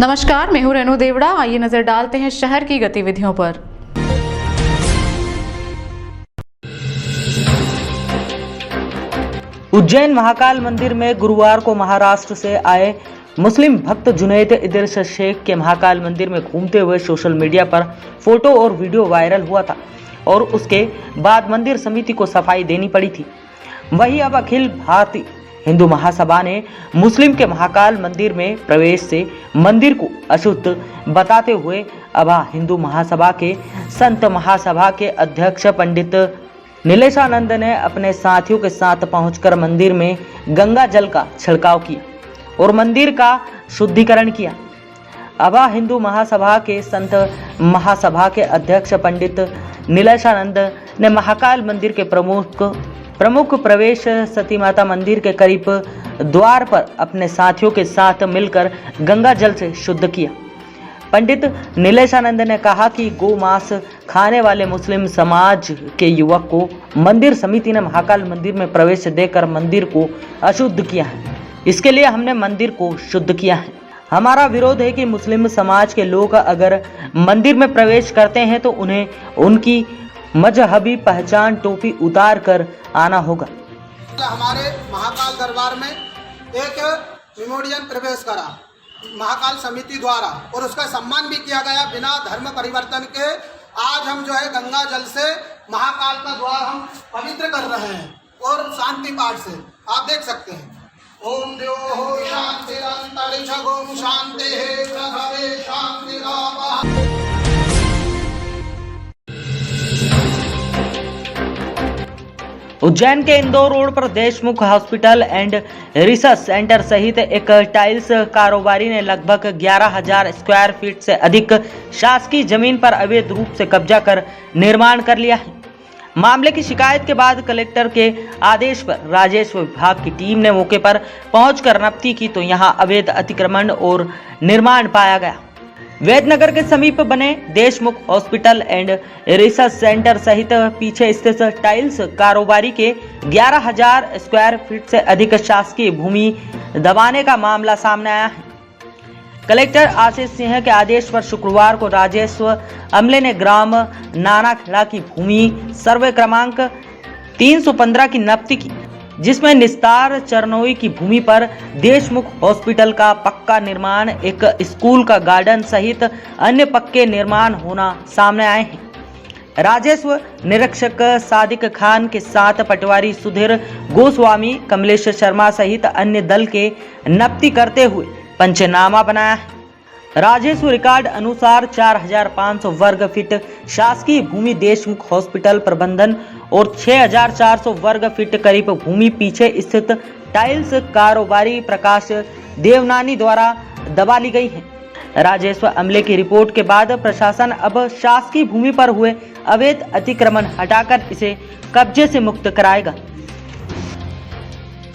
नमस्कार, मैं हूं रेणु देवड़ा। आइए नजर डालते हैं शहर की गतिविधियों पर। उज्जैन महाकाल मंदिर में गुरुवार को महाराष्ट्र से आए मुस्लिम भक्त जुनैद इदरिस शेख के महाकाल मंदिर में घूमते हुए सोशल मीडिया पर फोटो और वीडियो वायरल हुआ था और उसके बाद मंदिर समिति को सफाई देनी पड़ी थी। वहीं अब अखिल भारतीय हिंदू महासभा ने मुस्लिम के महाकाल मंदिर में प्रवेश से मंदिर को अशुद्ध बताते हुए अब हिंदू महासभा के संत महासभा के अध्यक्ष पंडित नीलेशानंद ने अपने साथियों के साथ पहुंचकर मंदिर में गंगा जल का छिड़काव किया और मंदिर का शुद्धिकरण किया। अब हिंदू महासभा के संत महासभा के अध्यक्ष पंडित नीलेशानंद ने महाकाल मंदिर के प्रमुख प्रवेश सती माता मंदिर के करीब द्वार पर अपने साथियों के साथ मिलकर गंगा जल से शुद्ध किया। पंडित नीलेशानंद ने कहा कि गौ मांस खाने वाले मुस्लिम समाज के युवक को मंदिर समिति ने महाकाल मंदिर में प्रवेश देकर मंदिर को अशुद्ध किया है। इसके लिए हमने मंदिर को शुद्ध किया है। हमारा विरोध है कि मुस्लिम समाज के लोग अगर मंदिर में प्रवेश करते हैं तो उन्हें उनकी मजहबी पहचान टोपी उतार कर आना होगा। हमारे महाकाल दरबार में एक मेमोरियल प्रवेश करा महाकाल समिति द्वारा और उसका सम्मान भी किया गया बिना धर्म परिवर्तन के। आज हम जो है गंगा जल से महाकाल का द्वार हम पवित्र कर रहे हैं और शांति पाठ से आप देख सकते हैं। ओम द्यो शांतिरंतरिक्षगों शांतिः प्रभवे शांतिरापः। उज्जैन के इंदौर रोड पर Deshmukh hospital and research centre सहित एक टाइल्स कारोबारी ने लगभग 11,000 स्क्वायर फीट से अधिक शासकीय जमीन पर अवैध रूप से कब्जा कर निर्माण कर लिया है। मामले की शिकायत के बाद कलेक्टर के आदेश पर राजस्व विभाग की टीम ने मौके पर पहुंचकर नफ्ती की तो यहां अवैध अतिक्रमण और निर्माण पाया गया। वैद्यनगर के समीप बने Deshmukh hospital and research centre सहित पीछे स्थित टाइल्स कारोबारी के 11,000 स्क्वायर फीट से अधिक शासकीय भूमि दबाने का मामला सामने आया है। कलेक्टर आशीष सिंह के आदेश पर शुक्रवार को राजस्व अमले ने ग्राम नानाखेड़ा की भूमि सर्वे क्रमांक 315 की नफ्ती की, जिसमें निस्तार चरनोई की भूमि पर देशमुख हॉस्पिटल का पक्का निर्माण, एक स्कूल का गार्डन सहित अन्य पक्के निर्माण होना सामने आए हैं। राजस्व निरीक्षक सादिक खान के साथ पटवारी सुधीर गोस्वामी, कमलेश शर्मा सहित अन्य दल के नफ्ती करते हुए पंचनामा बनाया है। राजस्व रिकॉर्ड अनुसार 4,500 वर्ग फीट शासकीय भूमि देशमुख हॉस्पिटल प्रबंधन और 6,400 वर्ग फीट करीब भूमि पीछे स्थित टाइल्स कारोबारी प्रकाश देवनानी द्वारा दबा ली गई है। राजस्व अमले की रिपोर्ट के बाद प्रशासन अब शासकीय भूमि पर हुए अवैध अतिक्रमण हटाकर इसे कब्जे से मुक्त कराएगा।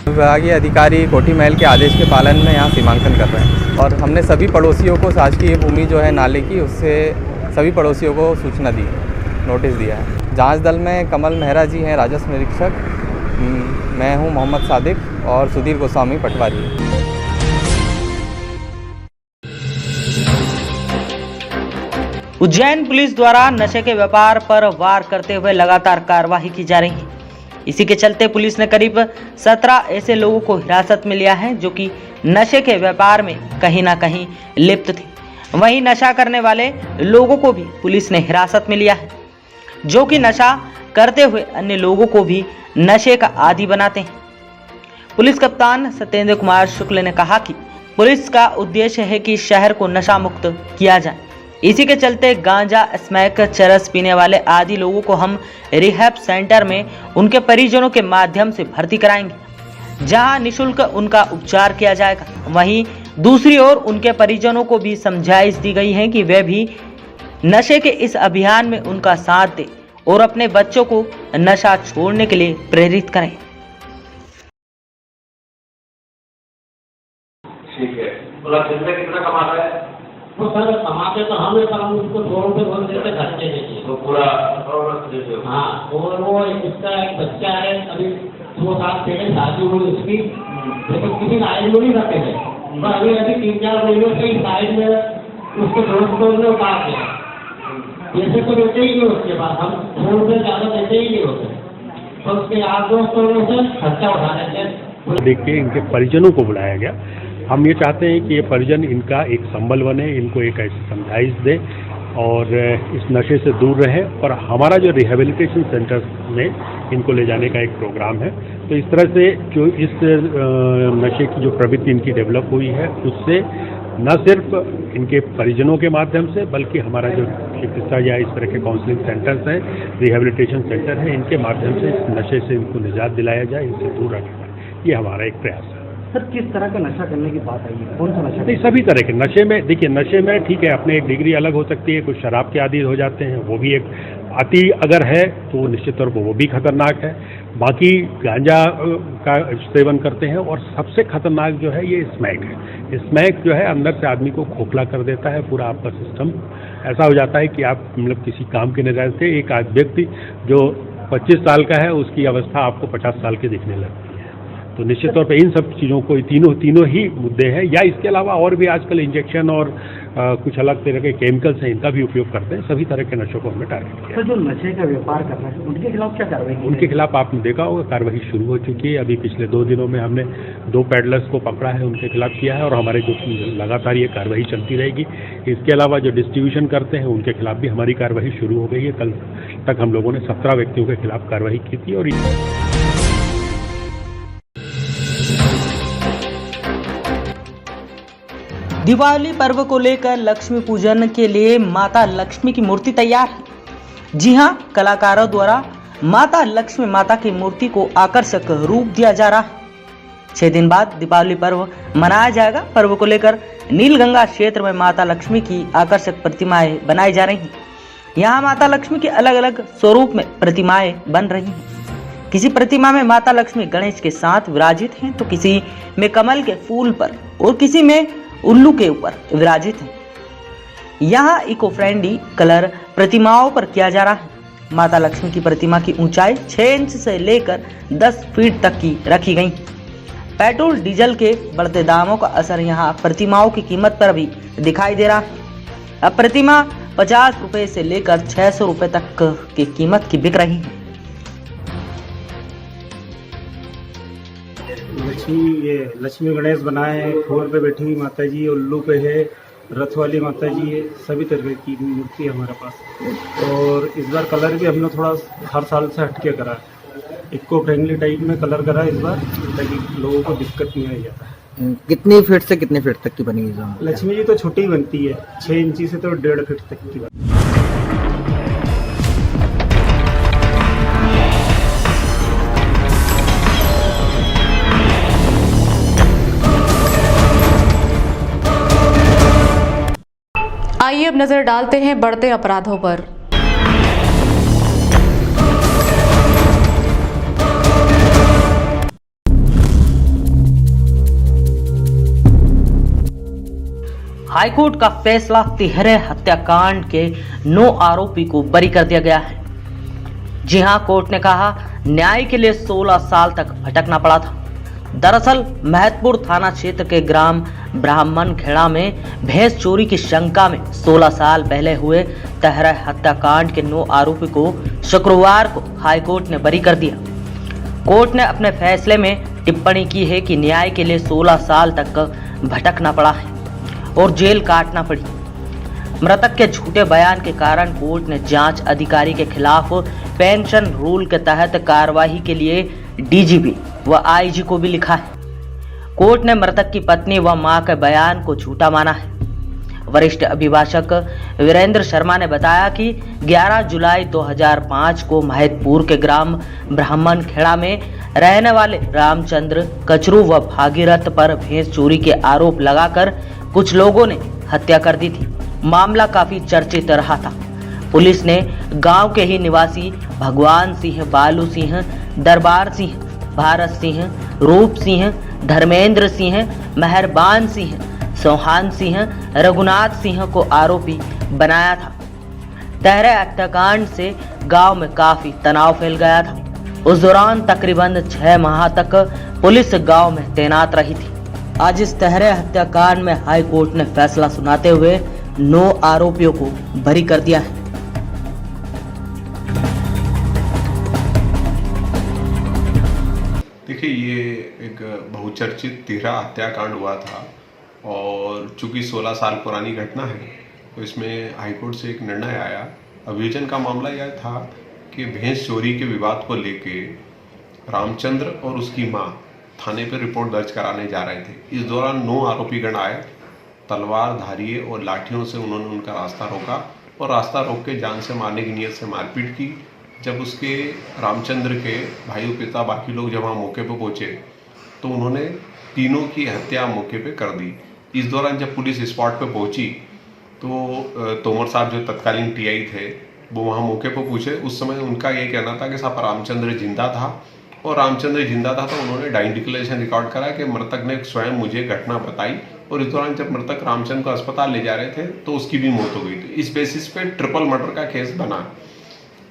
विभागीय अधिकारी कोठी महल के आदेश के पालन में यहाँ सीमांकन कर रहे हैं और हमने सभी पड़ोसियों को शासकीय भूमि जो है नाले की, उससे सभी पड़ोसियों को सूचना दी है, नोटिस दिया है। जांच दल में कमल मेहरा जी हैं राजस्व निरीक्षक, मैं हूँ मोहम्मद सादिक और सुधीर गोस्वामी पटवारी। उज्जैन पुलिस द्वारा नशे के व्यापार पर वार करते हुए लगातार कार्रवाई की जा रही है। इसी के चलते पुलिस ने करीब 17 ऐसे लोगों को हिरासत में लिया है जो कि नशे के व्यापार में कहीं ना कहीं लिप्त थे। वहीं नशा करने वाले लोगों को भी पुलिस ने हिरासत में लिया है, जो कि नशा करते हुए अन्य लोगों को भी नशे का आदी बनाते हैं। पुलिस कप्तान सत्येंद्र कुमार शुक्ल ने कहा कि पुलिस का उद्देश्य है कि शहर को नशा मुक्त किया जाए। इसी के चलते गांजा, स्मैक, चरस पीने वाले आदि लोगों को हम रिहैब सेंटर में उनके परिजनों के माध्यम से भर्ती कराएंगे, जहां निःशुल्क उनका उपचार किया जाएगा। वहीं दूसरी ओर उनके परिजनों को भी समझाइश दी गई है कि वे भी नशे के इस अभियान में उनका साथ दें और अपने बच्चों को नशा छोड़ने के लिए प्रेरित करें। ठीक है, बोला दिन में कितना कमाता है? वो सर कमाते तो हम पर हम उसको 2 रुपये बोल देते खर्चे देते। तो पूरा को देते हो? हाँ, और वो इसका एक बच्चा है, अभी 2 साल पहले शादी हुई उसकी, लेकिन किसी का आयु नहीं करते थे, पर अभी 3-4 महीनों से साइड में उसके दोस्तों ने उतार दिया। ऐसे तो देते ही नहीं उसके पास, हम फोन से ज़्यादा देते ही नहीं होते, तो उसके यार दोस्तों ने उसे खर्चा उठा लेते हैं। देख के इनके परिजनों को बुलाया गया। हम ये चाहते हैं कि ये परिजन इनका एक संबल बने, इनको एक ऐसी समझाइश दे और इस नशे से दूर रहे। और हमारा जो रिहेबिलिटेशन सेंटर में इनको ले जाने का एक प्रोग्राम है, तो इस तरह से जो इस नशे की जो प्रवृत्ति इनकी डेवलप हुई है, उससे न सिर्फ इनके परिजनों के माध्यम से, बल्कि हमारा जो चिकित्सा या इस तरह के काउंसलिंग सेंटर्स हैं, रिहेबिलिटेशन सेंटर हैं, इनके माध्यम से इस नशे से इनको निजात दिलाया जाए, इनसे दूर रखा जाए। ये हमारा एक प्रयास है। सर, किस तरह का नशा करने की बात आई है? कौन सा नशा? नहीं, सभी तरह के नशे में, देखिए नशे में ठीक है, अपने एक डिग्री अलग हो सकती है, कुछ शराब के आदी हो जाते हैं, वो भी एक अति अगर है तो निश्चित तौर पर वो भी खतरनाक है। बाकी गांजा का सेवन करते हैं, और सबसे खतरनाक जो है ये स्मैक है। स्मैक जो है अंदर से आदमी को खोखला कर देता है, पूरा आपका सिस्टम ऐसा हो जाता है कि आप मतलब किसी काम के नज़र से एक व्यक्ति जो 25 साल का है उसकी अवस्था आपको 50 साल की दिखने लगती है। तो निश्चित तौर पे इन सब चीज़ों को तीनों ही मुद्दे हैं, या इसके अलावा और भी आजकल इंजेक्शन और कुछ अलग तरह के केमिकल्स हैं, इनका भी उपयोग करते हैं। सभी तरह के नशों को हमने टारगेट किया। सर, जो नशे का व्यापार कर रहे हैं उनके खिलाफ क्या कार्रवाई की? उनके खिलाफ आपने देखा होगा कार्रवाई शुरू हो चुकी है। अभी पिछले 2 दिनों में हमने 2 पैडलर्स को पकड़ा है, उनके खिलाफ किया है, और हमारे जो लगातार ये कार्रवाई चलती रहेगी। इसके अलावा जो डिस्ट्रीब्यूशन करते हैं उनके खिलाफ भी हमारी कार्रवाई शुरू हो गई है। कल तक हम लोगों ने 17 व्यक्तियों के खिलाफ कार्रवाई की थी। और दीपावली पर्व को लेकर लक्ष्मी पूजन के लिए माता लक्ष्मी की मूर्ति तैयार है। जी हां, कलाकारों द्वारा माता लक्ष्मी माता की मूर्ति को आकर्षक रूप दिया जा रहा है। 6 दिन बाद दीपावली पर्व मनाया जाएगा। पर्व को लेकर नीलगंगा क्षेत्र में माता लक्ष्मी की आकर्षक प्रतिमाएं बनाई जा रही हैं। यहाँ माता लक्ष्मी के अलग अलग स्वरूप में प्रतिमाएं बन रही हैं। किसी प्रतिमा में माता लक्ष्मी गणेश के साथ विराजित हैं, तो किसी में कमल के फूल पर और किसी में उल्लू के ऊपर विराजित है। यहाँ इको फ्रेंडली कलर प्रतिमाओं पर किया जा रहा है। माता लक्ष्मी की प्रतिमा की ऊंचाई 6 इंच से लेकर 10 फीट तक की रखी गई। पेट्रोल डीजल के बढ़ते दामों का असर यहाँ प्रतिमाओं की कीमत पर भी दिखाई दे रहा है। अब प्रतिमा 50 रुपए से लेकर 600 रुपए तक की कीमत की बिक रही है। लक्ष्मी गणेश बनाए हैं, फूल पे बैठी हुई माता जी, उल्लू पे है, रथ वाली माता जी है, सभी तरह की मूर्ति है हमारे पास। और इस बार कलर भी हमने थोड़ा हर साल से हटके करा है, इको फ्रेंडली टाइप में कलर करा इस बार, ताकि लोगों को दिक्कत नहीं आई जाता है। कितनी फीट से कितने फीट तक की बनेगी? लक्ष्मी जी तो छोटी बनती है, 6 इंची से तो 1.5 फीट तक की बनती है। आइए अब नजर डालते हैं बढ़ते अपराधों पर। हाईकोर्ट का फैसला, तिहरे हत्याकांड के 9 आरोपी को बरी कर दिया गया है। जी हां, कोर्ट ने कहा न्याय के लिए 16 साल तक भटकना पड़ा था। दरअसल महतपुर थाना क्षेत्र के ग्राम ब्राह्मण खेड़ा में भैंस चोरी की शंका में 16 साल पहले हुए तिहरे हत्याकांड के 9 आरोपी को शुक्रवार को हाईकोर्ट ने बरी कर दिया। कोर्ट ने अपने फैसले में टिप्पणी की है कि न्याय के लिए 16 साल तक भटकना पड़ा है और जेल काटना पड़ी। मृतक के झूठे बयान के कारण कोर्ट ने जांच अधिकारी के खिलाफ पेंशन रूल के तहत कार्यवाही के लिए डीजीपी व आईजी को भी लिखा है। कोर्ट ने मृतक की पत्नी व मां के बयान को झूठा माना है। वरिष्ठ अभिभाषक वीरेंद्र शर्मा ने बताया कि 11 जुलाई 2005 को महतपुर के ग्राम ब्राह्मण खेड़ा में रहने वाले रामचंद्र कचरू व भागीरथ पर भैंस चोरी के आरोप लगाकर कुछ लोगों ने हत्या कर दी थी। मामला काफी चर्चित रहा था। पुलिस ने गांव के ही निवासी भगवान सिंह, बालू सिंह, दरबार सिंह, भारत सिंह, रूप सिंह, धर्मेंद्र सिंह, मेहरबान सिंह, सोहान सिंह, रघुनाथ सिंह को आरोपी बनाया था। तहरे हत्याकांड से गांव में काफी तनाव फैल गया था। उस दौरान तकरीबन 6 माह तक पुलिस गांव में तैनात रही थी। आज इस तहरे हत्याकांड में हाई कोर्ट ने फैसला सुनाते हुए 9 आरोपियों को बरी कर दिया है। देखिए, ये एक बहुचर्चित तिहरा हत्याकांड हुआ था और चूंकि 16 साल पुरानी घटना है तो इसमें हाईकोर्ट से एक निर्णय आया। अभियोजन का मामला यह था कि भैंस चोरी के विवाद को लेके रामचंद्र और उसकी मां थाने पर रिपोर्ट दर्ज कराने जा रहे थे। इस दौरान 9 आरोपीगण आए, तलवार, धारिये और लाठियों से उन्होंने उनका रास्ता रोका और रास्ता रोक के जान से मारने की नीयत से मारपीट की। जब उसके रामचंद्र के भाई पिता बाकी लोग जब वहाँ मौके पर पहुंचे तो उन्होंने तीनों की हत्या मौके पे कर दी। इस दौरान जब पुलिस स्पॉट पे पहुंची तो तोमर साहब जो तत्कालीन टीआई थे वो वहाँ मौके पर पूछे। उस समय उनका ये कहना था कि साहब रामचंद्र जिंदा था और रामचंद्र जिंदा था तो उन्होंने डाइंग डिक्लेरेशन रिकॉर्ड करा कि मृतक ने स्वयं मुझे घटना बताई और इस दौरान जब मृतक रामचंद्र को अस्पताल ले जा रहे थे तो उसकी भी मौत हो गई थी। इस बेसिस पे ट्रिपल मर्डर का केस बना।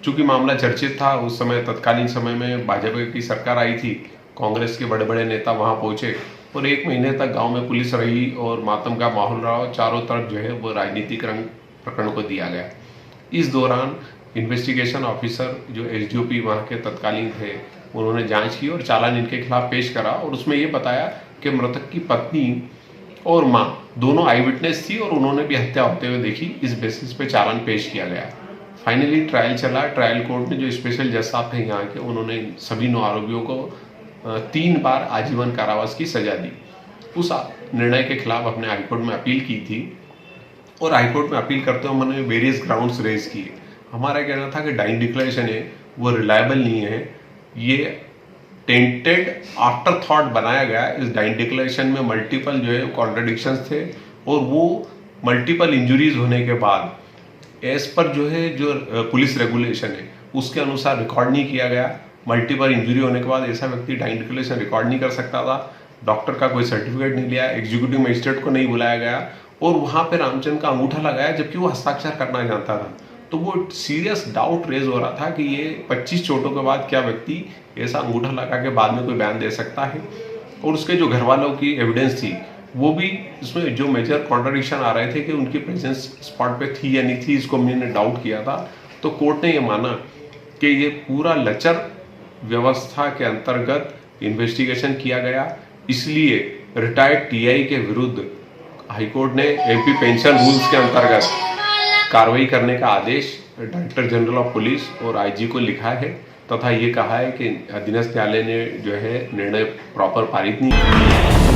चूंकि मामला चर्चित था, उस समय तत्कालीन समय में भाजपा की सरकार आई थी, कांग्रेस के बड़े बड़े नेता वहां पहुंचे और 1 महीने तक गांव में पुलिस रही और मातम का माहौल रहा और चारों तरफ जो है वो राजनीतिक रंग प्रकरण को दिया गया। इस दौरान इन्वेस्टिगेशन ऑफिसर जो एसडीओपी वहाँ के तत्कालीन थे उन्होंने जांच की और चालान इनके खिलाफ पेश करा और उसमें ये बताया कि मृतक की पत्नी और माँ दोनों आई विटनेस थी और उन्होंने भी हत्या होते हुए देखी। इस बेसिस पे चालान पेश किया गया। फाइनली ट्रायल चला। ट्रायल कोर्ट ने जो स्पेशल जज साहब थे यहाँ के, उन्होंने सभी 9 आरोपियों को 3 बार आजीवन कारावास की सजा दी। उस निर्णय के खिलाफ अपने हाईकोर्ट में अपील की थी और हाईकोर्ट में अपील करते हुए उन्होंने वेरियस ग्राउंड्स रेज किए। हमारा कहना था कि डाइंग डिक्लेरेशन है वो रिलायबल नहीं है, ये टेंटेड आफ्टर थॉट बनाया गया। इस डाइंग डिक्लेरेशन में मल्टीपल जो है कॉन्ट्रडिक्शंस थे और वो मल्टीपल इंजुरीज होने के बाद एज पर जो है जो पुलिस रेगुलेशन है उसके अनुसार रिकॉर्ड नहीं किया गया। मल्टीपल इंजुरी होने के बाद ऐसा व्यक्ति डाइंग डिक्लेरेशन रिकॉर्ड नहीं कर सकता था। डॉक्टर का कोई सर्टिफिकेट नहीं लिया, एग्जीक्यूटिव मजिस्ट्रेट को नहीं बुलाया गया और वहां पे रामचंद्र का अंगूठा लगाया जबकि वो हस्ताक्षर करना जानता था। तो वो सीरियस डाउट रेज हो रहा था कि ये 25 चोटों के बाद क्या व्यक्ति ऐसा अंगूठा लगा के बाद में कोई बयान दे सकता है। और उसके जो घर वालों की एविडेंस थी वो भी इसमें जो मेजर कॉन्ट्रडिक्शन आ रहे थे कि उनकी प्रेजेंस स्पॉट पे थी या नहीं थी, इसको मैंने डाउट किया था। तो कोर्ट ने ये माना कि ये पूरा लचर व्यवस्था के अंतर्गत इन्वेस्टिगेशन किया गया, इसलिए रिटायर्ड टीआई के विरुद्ध हाईकोर्ट ने एमपी पेंशन रूल्स के अंतर्गत कार्रवाई करने का आदेश डायरेक्टर जनरल ऑफ पुलिस और आईजी को लिखा है तथा ये कहा है कि अधीनस्थ न्यायालय ने जो है निर्णय प्रॉपर पारित नहीं किया।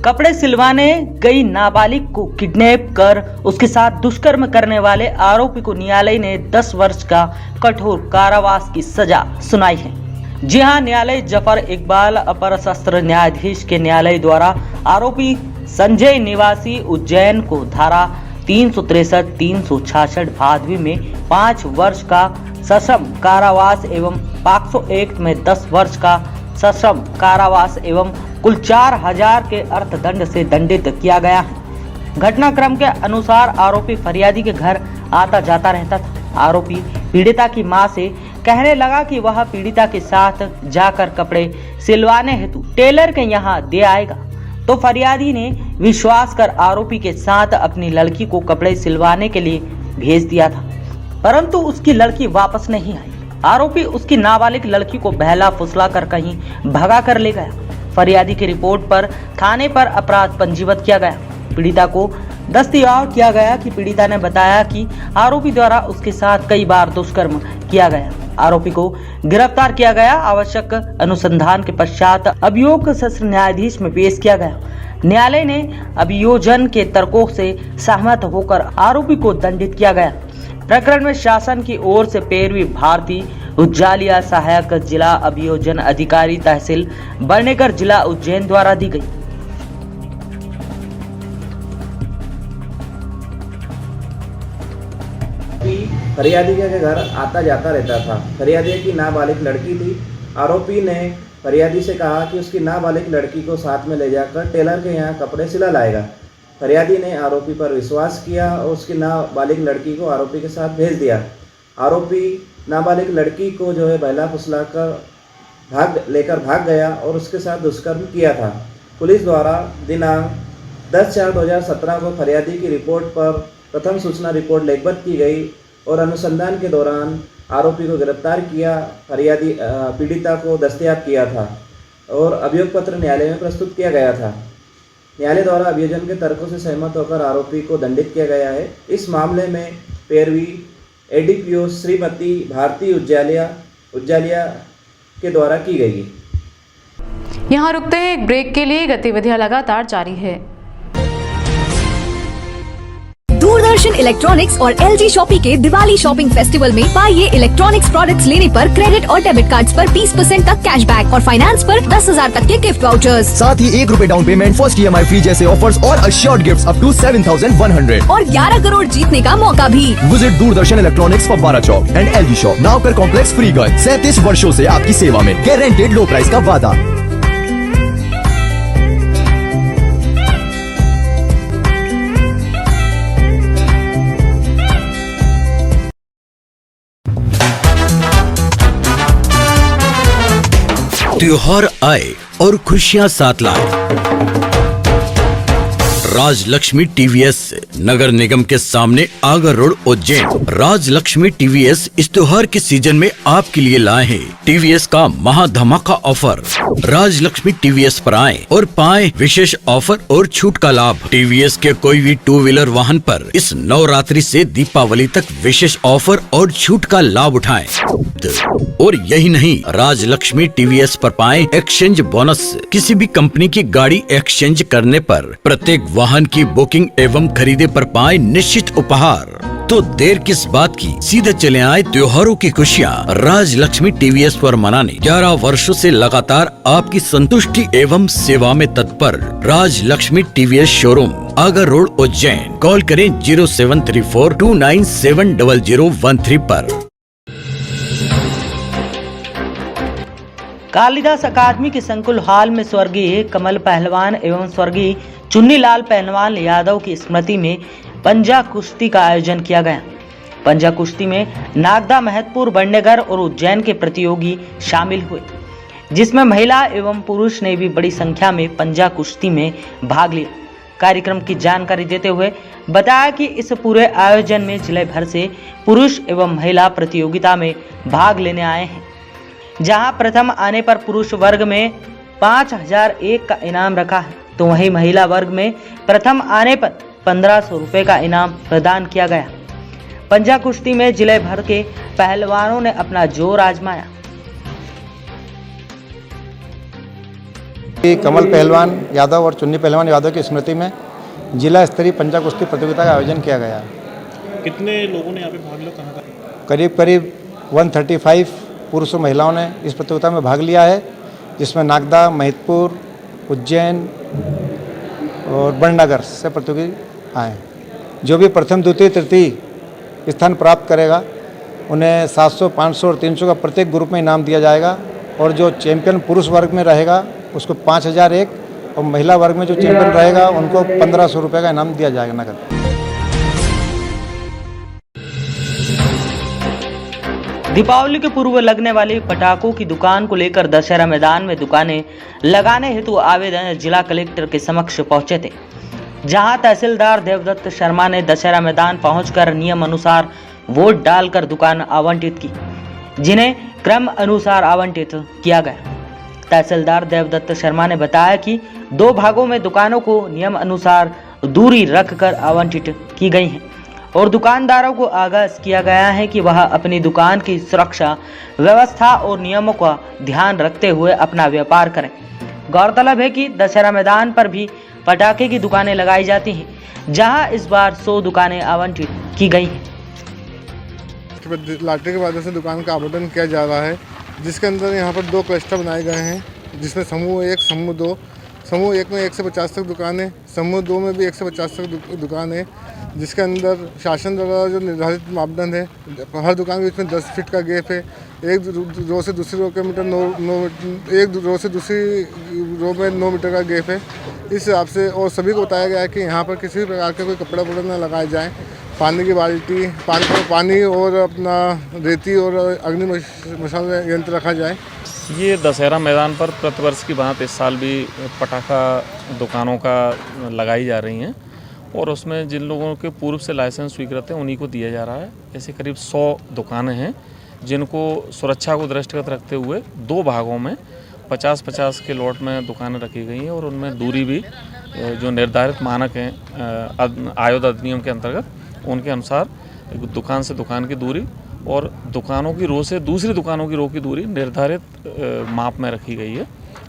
कपड़े सिलवाने गई नाबालिग को किडनैप कर उसके साथ दुष्कर्म करने वाले आरोपी को न्यायालय ने 10 वर्ष का कठोर कारावास की सजा सुनाई है। जी हां, न्यायालय जफर इकबाल अपर सत्र न्यायाधीश के न्यायालय द्वारा आरोपी संजय निवासी उज्जैन को धारा 363, 366 भादवी में 5 वर्ष का सश्रम कारावास एवं पॉक्सो एक्ट में 10 वर्ष का सश्रम कारावास एवं कुल 4000 के अर्थदंड से दंडित किया गया है। घटनाक्रम के अनुसार आरोपी फरियादी के घर आता जाता रहता था। आरोपी पीड़िता की मां से कहने लगा कि वह पीड़िता के साथ जाकर कपड़े सिलवाने हेतु टेलर के यहां दे आएगा। तो फरियादी ने विश्वास कर आरोपी के साथ अपनी लड़की को कपड़े सिलवाने के लिए भेज दिया था, परंतु उसकी लड़की वापस नहीं आई। आरोपी उसकी नाबालिग लड़की को बहला फुसला कर कहीं भगा कर ले गया। फरियादी की रिपोर्ट पर थाने पर अपराध पंजीबद्ध किया गया। पीड़िता को दस्तयाब किया गया कि पीड़िता ने बताया कि आरोपी द्वारा उसके साथ कई बार दुष्कर्म किया गया। आरोपी को गिरफ्तार किया गया। आवश्यक अनुसंधान के पश्चात अभियोग सत्र न्यायाधीश में पेश किया गया। न्यायालय ने अभियोजन के तर्कों से सहमत होकर आरोपी को दंडित किया गया। प्रकरण में शासन की ओर से पैरवी भारती उज्जालिया सहायक जिला अभियोजन अधिकारी तहसील बर्नेकर जिला उज्जैन द्वारा दी गई। फरियादी के घर आता जाता रहता था। फरियादी की नाबालिग लड़की थी। आरोपी ने फरियादी से कहा कि उसकी नाबालिग लड़की को साथ में ले जाकर टेलर के यहाँ कपड़े सिला लाएगा। फरियादी ने आरोपी पर विश्वास किया और उसकी नाबालिग लड़की को आरोपी के साथ भेज दिया। आरोपी नाबालिग लड़की को जो है बहला फुसला कर लेकर भाग गया और उसके साथ दुष्कर्म किया था। पुलिस द्वारा दिनांक 10/4/2017 को फरियादी की रिपोर्ट पर प्रथम सूचना रिपोर्ट लेखबद्ध की गई और अनुसंधान के दौरान आरोपी को गिरफ्तार किया, फरियादी पीड़िता को दस्तयाब किया था और अभियोग पत्र न्यायालय में प्रस्तुत किया गया था। न्यायालय द्वारा अभियोजन के तर्कों से सहमत होकर आरोपी को दंडित किया गया है। इस मामले में पैरवी एडीपीओ श्रीमती भारती उज्जालिया के द्वारा की गई। यहाँ रुकते हैं एक ब्रेक के लिए। गतिविधियां लगातार जारी है। दूरदर्शन इलेक्ट्रॉनिक्स और LG शॉपी के दिवाली शॉपिंग फेस्टिवल में पाइए इलेक्ट्रॉनिक्स प्रोडक्ट्स लेने पर क्रेडिट और डेबिट कार्ड्स पर 20% तक कैशबैक और फाइनेंस पर 10,000 तक के गिफ्ट वाउचर्स। साथ ही 1 रुपए down payment, first EMI free जैसे ऑफर्स और अश्योर्ड गिफ्ट्स अप टू 7,100 और 11 करोड़ जीतने का मौका भी। Visit Doordarshan electronics Fawwara Chowk and LG shop, Navkar complex, Freeganj. 37 वर्षों से आपकी सेवा में, गारंटेड लो प्राइस का वादा। त्योहार आए और खुशियां साथ लाए। राजलक्ष्मी TVS नगर निगम के सामने आगर रोड उज्जैन। राजलक्ष्मी TVS इस त्योहार के सीजन में आपके लिए लाए हैं TVS का महाधमाका ऑफर। राजलक्ष्मी TVS पर आएं और पाएं विशेष ऑफर और छूट का लाभ। TVS के कोई भी 2 व्हीलर वाहन पर इस नवरात्रि से दीपावली तक विशेष ऑफर और छूट का लाभ उठाएं। और यही नहीं, राजलक्ष्मी TVS पर पाएं एक्सचेंज बोनस। किसी भी कंपनी की गाड़ी एक्सचेंज करने पर प्रत्येक वाहन की बुकिंग एवं खरीदे पर पाएं निश्चित उपहार। तो देर किस बात की, सीधे चले आए त्योहारों की खुशियाँ राजलक्ष्मी TVS पर मनाने। 11 वर्षों से लगातार आपकी संतुष्टि एवं सेवा में तत्पर Rajalakshmi TVS showroom, Agar road Ujjain. Call करें 073429700013 पर। कालिदास अकादमी के संकुल हॉल में स्वर्गीय कमल पहलवान एवं स्वर्गीय चुन्नीलाल पहलवान यादव की स्मृति में पंजा कुश्ती का आयोजन किया गया। पंजा कुश्ती में नागदा, महतपुर, बंडेगर और उज्जैन के प्रतियोगी शामिल हुए, जिसमें महिला एवं पुरुष ने भी बड़ी संख्या में पंजा कुश्ती में भाग लिया। कार्यक्रम की जानकारी देते हुए बताया कि इस पूरे आयोजन में जिले भर से पुरुष एवं महिला प्रतियोगिता में भाग लेने आए हैं, जहां प्रथम आने पर पुरुष वर्ग में 5,001 का इनाम रखा है, तो वहीं महिला वर्ग में प्रथम आने पर 1,500 रुपये का इनाम प्रदान किया गया। पंजा कुश्ती में जिले भर के पहलवानों ने अपना जोर आजमाया। कमल पहलवान यादव और चुन्नी पहलवान यादव की स्मृति में जिला स्तरीय पंजा कुश्ती प्रतियोगिता का आयोजन किया गया। कितने लोगों ने यहाँ पे भाग लिया, कहाँ तक? करीब 135 पुरुष और महिलाओं ने इस प्रतियोगिता में भाग लिया है, जिसमें नागदा, महतपुर, उज्जैन और बंडनगर से प्रतियोगी आए। जो भी प्रथम, द्वितीय, तृतीय स्थान प्राप्त करेगा उन्हें 700, 500 और 300 का प्रत्येक ग्रुप में इनाम दिया जाएगा। और जो चैंपियन पुरुष वर्ग में रहेगा उसको 5,001 और महिला वर्ग में जो चैंपियन रहेगा उनको 1,500 रुपये का इनाम दिया जाएगा नगद। दीपावली के पूर्व लगने वाली पटाखों की दुकान को लेकर दशहरा मैदान में दुकानें लगाने हेतु आवेदन जिला कलेक्टर के समक्ष पहुंचे थे, जहां तहसीलदार देवदत्त शर्मा ने दशहरा मैदान पहुंचकर नियम अनुसार वोट डालकर दुकान आवंटित की, जिन्हें क्रम अनुसार आवंटित किया गया। तहसीलदार देवदत्त शर्मा ने बताया कि 2 भागों में दुकानों को नियम अनुसार दूरी रखकर आवंटित की गई हैं और दुकानदारों को आगाह किया गया है कि वह अपनी दुकान की सुरक्षा व्यवस्था और नियमों का ध्यान रखते हुए अपना व्यापार करें। गौरतलब है कि दशहरा मैदान पर भी पटाखे की दुकानें लगाई जाती हैं, जहां इस बार 100 दुकानें आवंटित की गई हैं। लॉटरी के माध्यम से दुकान का आवंटन किया जा रहा है, जिसके अंदर यहाँ पर 2 क्लस्टर बनाए गए हैं, जिसमें समूह 1, समूह 2। समूह 1 में 1 से 50 तक दुकान है, समूह 2 में भी 1 से 50 तक दुकान है। जिसके अंदर शासन द्वारा जो निर्धारित मापदंड है, हर दुकान के बीच में 10 फीट का गैप है, एक रो से दूसरी रो के मीटर एक रो से दूसरी रो में 9 मीटर का गैप है। इस हिसाब से और सभी को बताया गया है कि यहाँ पर किसी भी प्रकार के कोई कपड़ा वपड़ा न लगाए जाए। पानी की बाल्टी, पानी और अपना रेती और अग्निशमन यंत्र रखा जाए। ये दशहरा मैदान पर प्रतिवर्ष की भांति इस साल भी पटाखा दुकानों का लगाई जा रही हैं और उसमें जिन लोगों के पूर्व से लाइसेंस स्वीकृत है उन्हीं को दिया जा रहा है। ऐसे करीब 100 दुकानें हैं जिनको सुरक्षा को दृष्टिगत रखते हुए 2 भागों में 50-50 के लॉट में दुकानें रखी गई हैं और उनमें दूरी भी जो निर्धारित मानक हैं आयोग अधिनियम के अंतर्गत उनके अनुसार दुकान से दुकान की दूरी और दुकानों की रो से दूसरी दुकानों की रो की दूरी निर्धारित माप में रखी गई है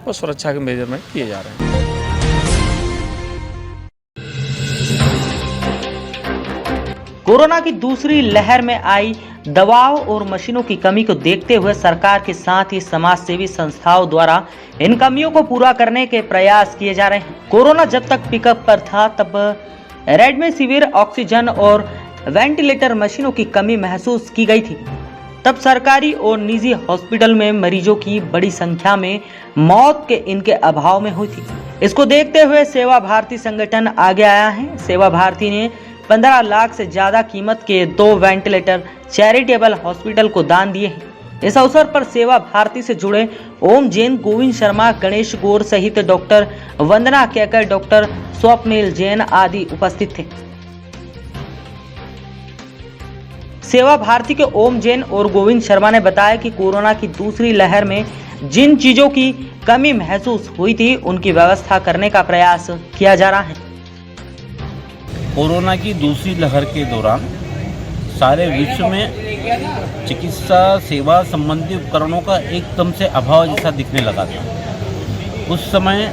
और सुरक्षा के मेजरमेंट किए जा रहे हैं। कोरोना की दूसरी लहर में आई दवाओं और मशीनों की कमी को देखते हुए सरकार के साथ ही समाज सेवी संस्थाओं द्वारा इन कमियों को पूरा करने के प्रयास किए जा रहे हैं। कोरोना जब तक पिकअप पर था तब रेमडेसिविर, ऑक्सीजन और वेंटिलेटर मशीनों की कमी महसूस की गई थी। तब सरकारी और निजी हॉस्पिटल में मरीजों की बड़ी संख्या में मौत के इनके अभाव में हुई थी। इसको देखते हुए सेवा भारती संगठन आगे आया है। सेवा भारती ने 15 लाख से ज्यादा कीमत के 2 वेंटिलेटर चैरिटेबल हॉस्पिटल को दान दिए हैं। इस अवसर पर सेवा भारती से जुड़े ओम जैन, गोविंद शर्मा, गणेश गौर सहित डॉक्टर वंदना केकर, डॉक्टर स्वप्निल जैन आदि उपस्थित थे। सेवा भारती के ओम जैन और गोविंद शर्मा ने बताया कि कोरोना की दूसरी लहर में जिन चीजों की कमी महसूस हुई थी उनकी व्यवस्था करने का प्रयास किया जा रहा है। कोरोना की दूसरी लहर के दौरान सारे विश्व में चिकित्सा सेवा संबंधी उपकरणों का एकदम से अभाव जैसा दिखने लगा था। उस समय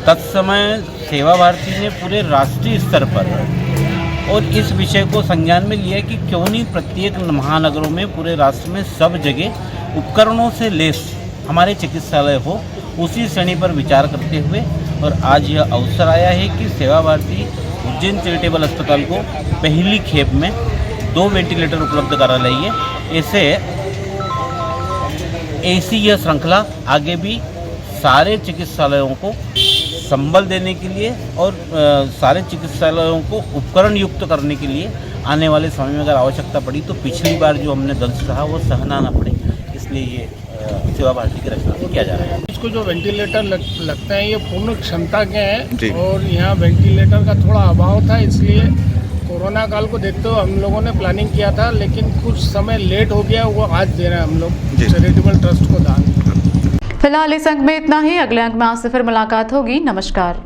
तत्समय सेवा भारती ने पूरे राष्ट्रीय स्तर पर और इस विषय को संज्ञान में लिया कि क्यों नहीं प्रत्येक महानगरों में पूरे राष्ट्र में सब जगह उपकरणों से लैस हमारे चिकित्सालय हो। उसी श्रेणी पर विचार करते हुए और आज यह अवसर आया है कि सेवा भारती उज्जैन चैरिटेबल अस्पताल को पहली खेप में 2 वेंटिलेटर उपलब्ध करा रही है। ऐसी यह श्रृंखला आगे भी सारे चिकित्सालयों को संबल देने के लिए और सारे चिकित्सालयों को उपकरण युक्त करने के लिए आने वाले समय में अगर आवश्यकता पड़ी तो पिछली बार जो हमने दंश सहा वो सहना ना पड़े, इसलिए ये सेवा भारती की रचना किया जा रहा है। इसको जो वेंटिलेटर लगते हैं ये पूर्ण क्षमता के हैं और यहाँ वेंटिलेटर का थोड़ा अभाव था, इसलिए कोरोना काल को देखते हुए हम लोगों ने प्लानिंग किया था, लेकिन कुछ समय लेट हो गया, वो आज दे रहे हैं हम लोग चैरिटेबल ट्रस्ट को दान। फिलहाल इस अंक में इतना ही। अगले अंक में आपसे फिर मुलाकात होगी। नमस्कार।